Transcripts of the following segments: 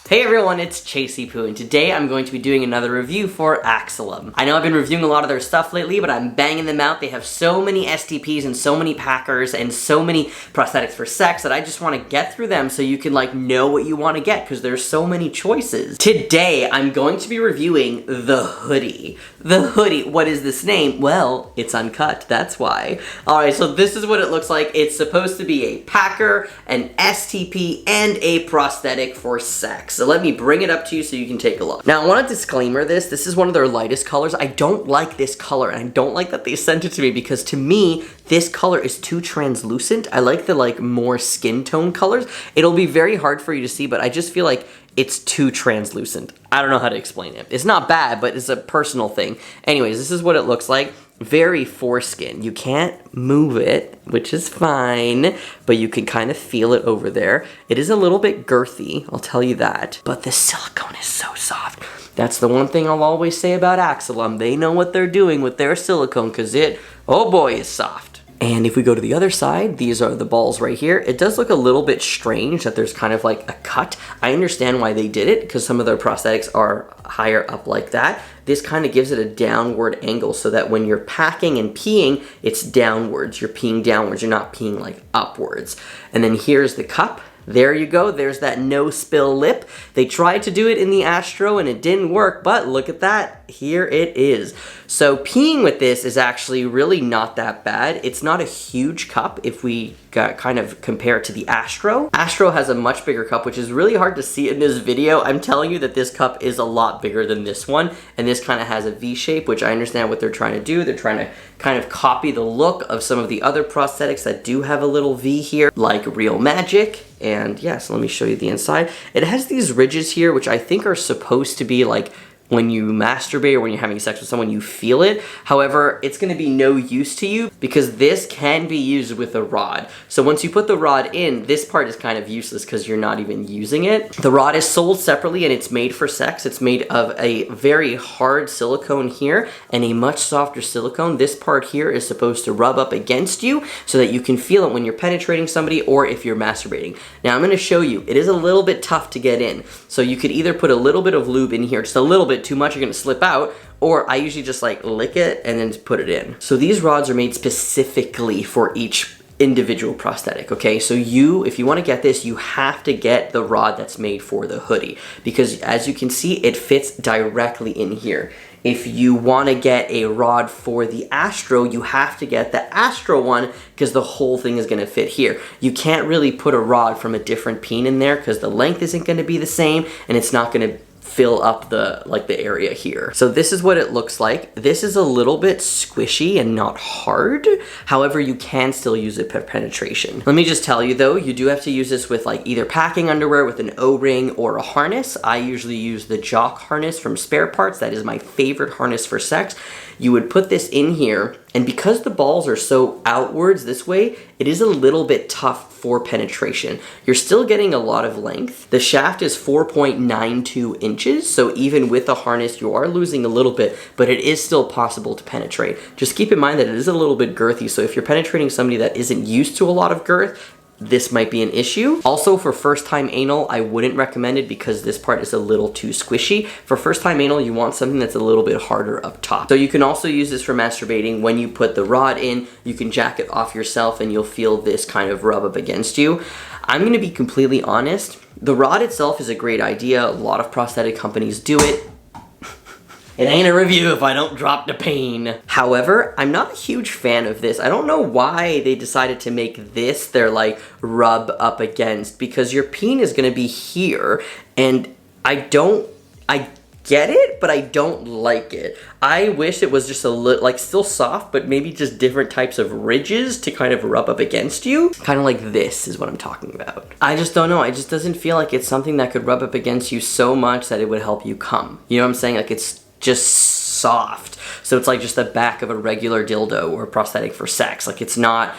Hey everyone, it's Chasey Poo, and today I'm going to be doing another review for Axolom. I know I've been reviewing a lot of their stuff lately, but I'm banging them out. They have so many STPs and so many packers and so many prosthetics for sex that I just want to get through them so you can know what you want to get, because there's so many choices. Today, I'm going to be reviewing the Hoodie. The Hoodie, what is this name? Well, it's uncut, that's why. Alright, so this is what it looks like. It's supposed to be a packer, an STP, and a prosthetic for sex. So let me bring it up to you so you can take a look. Now I want to disclaimer this is one of their lightest colors. I don't like this color, and I don't like that they sent it to me, because to me, this color is too translucent. I like the more skin tone colors. It'll be very hard for you to see, but I just feel like it's too translucent. I don't know how to explain it. It's not bad, but it's a personal thing. Anyways, this is what it looks like. Very foreskin. You can't move it, which is fine, but you can kind of feel it over there. It is a little bit girthy, I'll tell you that, but the silicone is so soft. That's the one thing I'll always say about Axolom. They know what they're doing with their silicone, because it, oh boy, is soft. And if we go to the other side, these are the balls right here. It does look a little bit strange that there's kind of like a cut. I understand why they did it, because some of their prosthetics are higher up like that. This kind of gives it a downward angle so that when you're packing and peeing, it's downwards. You're peeing downwards, you're not peeing like upwards. And then here's the cup. There you go, there's that no spill lip. They tried to do it in the Astro and it didn't work, but look at that, here it is. So peeing with this is actually really not that bad. It's not a huge cup if we kind of compare it to the Astro. Astro has a much bigger cup, which is really hard to see in this video. I'm telling you that this cup is a lot bigger than this one, and this kind of has a V shape, which I understand what they're trying to do. They're trying to kind of copy the look of some of the other prosthetics that do have a little V here, like Real Magic. And yeah, so let me show you the inside. It has these ridges here, which I think are supposed to be like when you masturbate or when you're having sex with someone, you feel it. However, it's gonna be no use to you because this can be used with a rod. So once you put the rod in, this part is kind of useless because you're not even using it. The rod is sold separately and it's made for sex. It's made of a very hard silicone here and a much softer silicone. This part here is supposed to rub up against you so that you can feel it when you're penetrating somebody or if you're masturbating. Now I'm gonna show you, it is a little bit tough to get in. So you could either put a little bit of lube in here, just a little bit too much, you're gonna slip out, or I usually just lick it and then put it in. So these rods are made specifically for each individual prosthetic, okay? So if you wanna get this, you have to get the rod that's made for the Hoodie, because as you can see, it fits directly in here. If you wanna get a rod for the Astro, you have to get the Astro one because the whole thing is gonna fit here. You can't really put a rod from a different peen in there because the length isn't gonna be the same and it's not gonna fill up the area here. So this is what it looks like. This is a little bit squishy and not hard. However, you can still use it for penetration. Let me just tell you though, you do have to use this with either packing underwear with an O-ring or a harness. I usually use the Jock harness from Spare Parts. That is my favorite harness for sex. You would put this in here, and because the balls are so outwards this way, it is a little bit tough for penetration. You're still getting a lot of length. The shaft is 4.92 inches, so even with the harness, you are losing a little bit, but it is still possible to penetrate. Just keep in mind that it is a little bit girthy, so if you're penetrating somebody that isn't used to a lot of girth, this might be an issue. Also, for first-time anal, I wouldn't recommend it because this part is a little too squishy. For first-time anal, you want something that's a little bit harder up top. So you can also use this for masturbating. When you put the rod in, you can jack it off yourself and you'll feel this kind of rub up against you. I'm gonna be completely honest. The rod itself is a great idea. A lot of prosthetic companies do it. It ain't a review if I don't drop the pain. However, I'm not a huge fan of this. I don't know why they decided to make this their rub up against, because your peen is gonna be here, and I get it, but I don't like it. I wish it was just a little, still soft, but maybe just different types of ridges to kind of rub up against you. Kind of like this is what I'm talking about. I just don't know, it just doesn't feel like it's something that could rub up against you so much that it would help you come. You know what I'm saying? It's just soft. So it's like just the back of a regular dildo or a prosthetic for sex. It's not,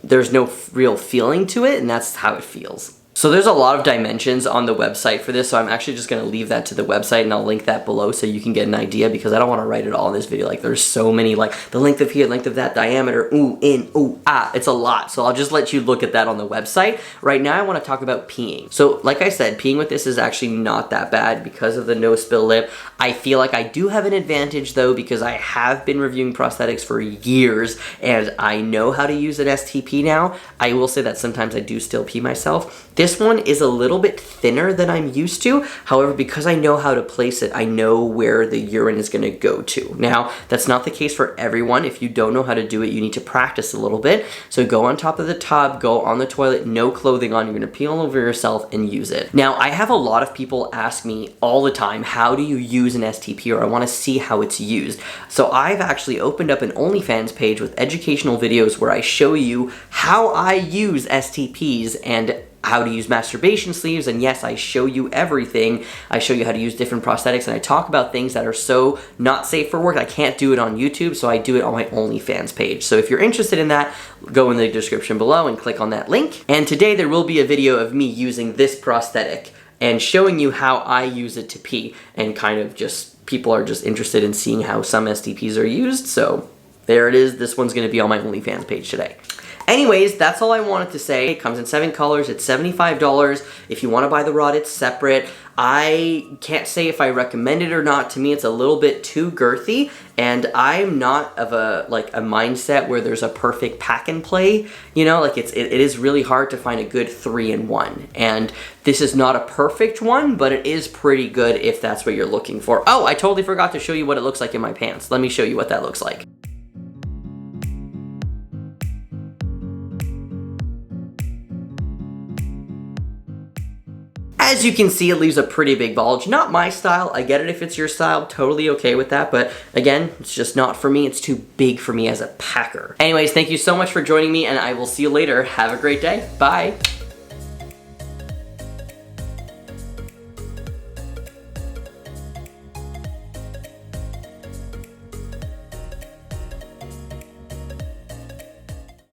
there's no real feeling to it, and that's how it feels. So there's a lot of dimensions on the website for this, so I'm actually just gonna leave that to the website and I'll link that below so you can get an idea, because I don't wanna write it all in this video. Like, there's so many, like the length of here, length of that, diameter, ooh, in, ooh, ah, it's a lot. So I'll just let you look at that on the website. Right now I wanna talk about peeing. So like I said, peeing with this is actually not that bad because of the no spill lip. I feel like I do have an advantage though, because I have been reviewing prosthetics for years and I know how to use an STP now. I will say that sometimes I do still pee myself. This one is a little bit thinner than I'm used to. However, because I know how to place it, I know where the urine is gonna go to. Now, that's not the case for everyone. If you don't know how to do it, you need to practice a little bit. So go on top of the tub, go on the toilet, no clothing on, you're gonna pee all over yourself and use it. Now, I have a lot of people ask me all the time, how do you use an STP, or I wanna see how it's used. So I've actually opened up an OnlyFans page with educational videos where I show you how I use STPs and how to use masturbation sleeves, and yes, I show you everything. I show you how to use different prosthetics, and I talk about things that are so not safe for work. I can't do it on YouTube, so I do it on my OnlyFans page. So if you're interested in that, go in the description below and click on that link. And today there will be a video of me using this prosthetic and showing you how I use it to pee, and kind of just, people are just interested in seeing how some STPs are used, so there it is. This one's gonna be on my OnlyFans page today. Anyways, that's all I wanted to say. It comes in 7 colors, it's $75. If you wanna buy the rod, it's separate. I can't say if I recommend it or not. To me, it's a little bit too girthy, and I'm not of a mindset where there's a perfect pack and play. You know, like it is really hard to find a good 3-in-1. And this is not a perfect one, but it is pretty good if that's what you're looking for. Oh, I totally forgot to show you what it looks like in my pants. Let me show you what that looks like. As you can see, it leaves a pretty big bulge. Not my style. I get it if it's your style. Totally okay with that. But again, it's just not for me. It's too big for me as a packer. Anyways, thank you so much for joining me, and I will see you later. Have a great day. Bye.